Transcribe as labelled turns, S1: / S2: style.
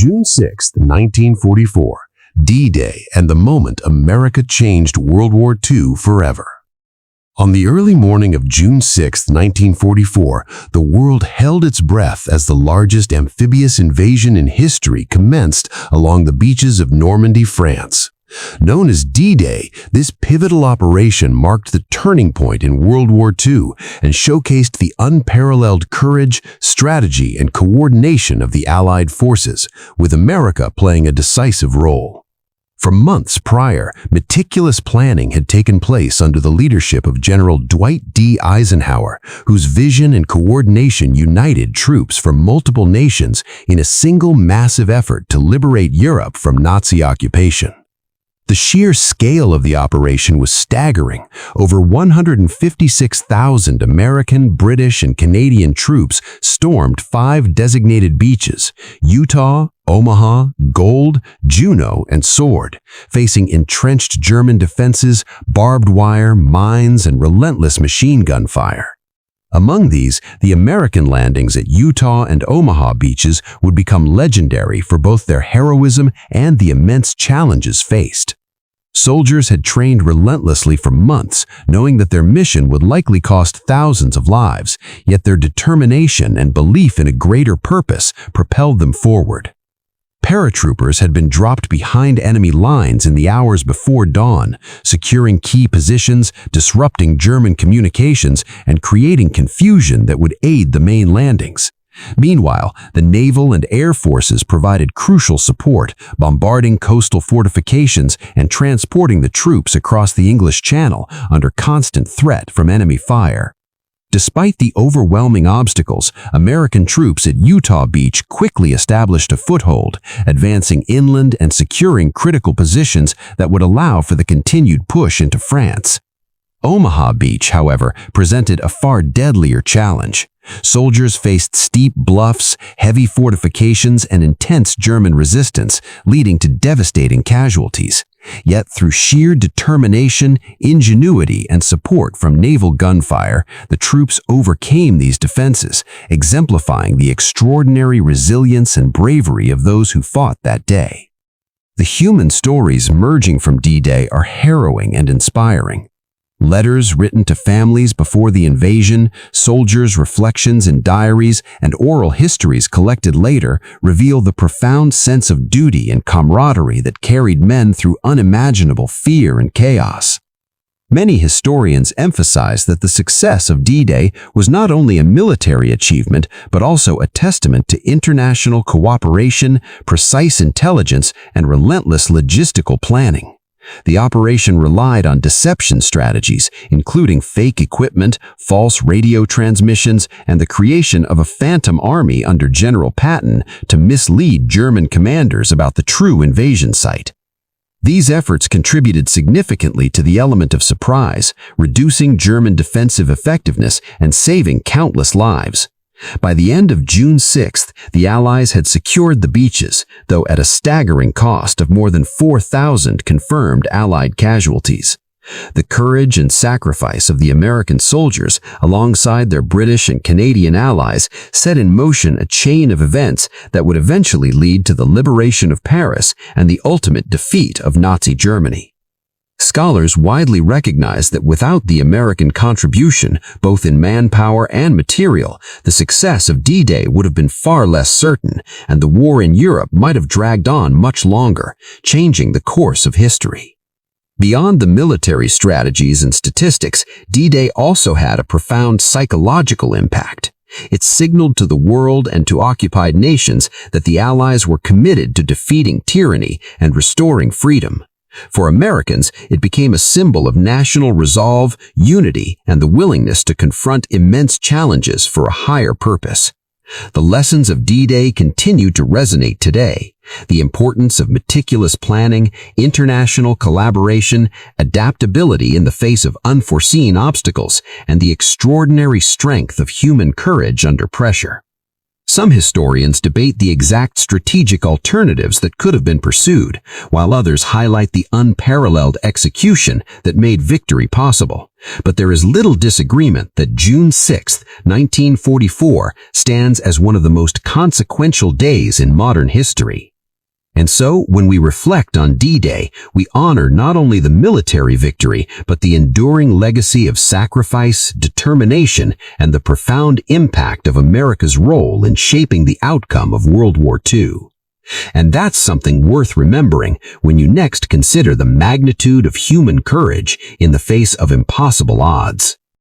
S1: June 6, 1944, D-Day and the moment America changed World War II forever. On the early morning of June 6, 1944, the world held its breath as the largest amphibious invasion in history commenced along the beaches of Normandy, France. Known as D-Day, this pivotal operation marked the turning point in World War II and showcased the unparalleled courage, strategy, and coordination of the Allied forces, with America playing a decisive role. For months prior, meticulous planning had taken place under the leadership of General Dwight D. Eisenhower, whose vision and coordination united troops from multiple nations in a single massive effort to liberate Europe from Nazi occupation. The sheer scale of the operation was staggering. Over 156,000 American, British, and Canadian troops stormed 5 designated beaches: Utah, Omaha, Gold, Juno, and Sword, facing entrenched German defenses, barbed wire, mines, and relentless machine gun fire. Among these, the American landings at Utah and Omaha beaches would become legendary for both their heroism and the immense challenges faced. Soldiers had trained relentlessly for months, knowing that their mission would likely cost thousands of lives, yet their determination and belief in a greater purpose propelled them forward. Paratroopers had been dropped behind enemy lines in the hours before dawn, securing key positions, disrupting German communications, and creating confusion that would aid the main landings. Meanwhile, the naval and air forces provided crucial support, bombarding coastal fortifications and transporting the troops across the English Channel under constant threat from enemy fire. Despite the overwhelming obstacles, American troops at Utah Beach quickly established a foothold, advancing inland and securing critical positions that would allow for the continued push into France. Omaha Beach, however, presented a far deadlier challenge. Soldiers faced steep bluffs, heavy fortifications, and intense German resistance, leading to devastating casualties. Yet through sheer determination, ingenuity, and support from naval gunfire, the troops overcame these defenses, exemplifying the extraordinary resilience and bravery of those who fought that day. The human stories emerging from D-Day are harrowing and inspiring. Letters written to families before the invasion, soldiers' reflections in diaries, and oral histories collected later reveal the profound sense of duty and camaraderie that carried men through unimaginable fear and chaos. Many historians emphasize that the success of D-Day was not only a military achievement, but also a testament to international cooperation, precise intelligence, and relentless logistical planning. The operation relied on deception strategies, including fake equipment, false radio transmissions, and the creation of a phantom army under General Patton to mislead German commanders about the true invasion site. These efforts contributed significantly to the element of surprise, reducing German defensive effectiveness and saving countless lives. By the end of June 6th, the Allies had secured the beaches, though at a staggering cost of more than 4,000 confirmed Allied casualties. The courage and sacrifice of the American soldiers, alongside their British and Canadian allies, set in motion a chain of events that would eventually lead to the liberation of Paris and the ultimate defeat of Nazi Germany. Scholars widely recognize that without the American contribution, both in manpower and material, the success of D-Day would have been far less certain, and the war in Europe might have dragged on much longer, changing the course of history. Beyond the military strategies and statistics, D-Day also had a profound psychological impact. It signaled to the world and to occupied nations that the Allies were committed to defeating tyranny and restoring freedom. For Americans, it became a symbol of national resolve, unity, and the willingness to confront immense challenges for a higher purpose. The lessons of D-Day continue to resonate today. The importance of meticulous planning, international collaboration, adaptability in the face of unforeseen obstacles, and the extraordinary strength of human courage under pressure.
S2: Some historians debate the exact strategic alternatives that could have been pursued, while others highlight the unparalleled execution that made victory possible. But there is little disagreement that June 6, 1944 stands as one of the most consequential days in modern history. And so, when we reflect on D-Day, we honor not only the military victory, but the enduring legacy of sacrifice, determination, and the profound impact of America's role in shaping the outcome of World War II. And that's something worth remembering when you next consider the magnitude of human courage in the face of impossible odds.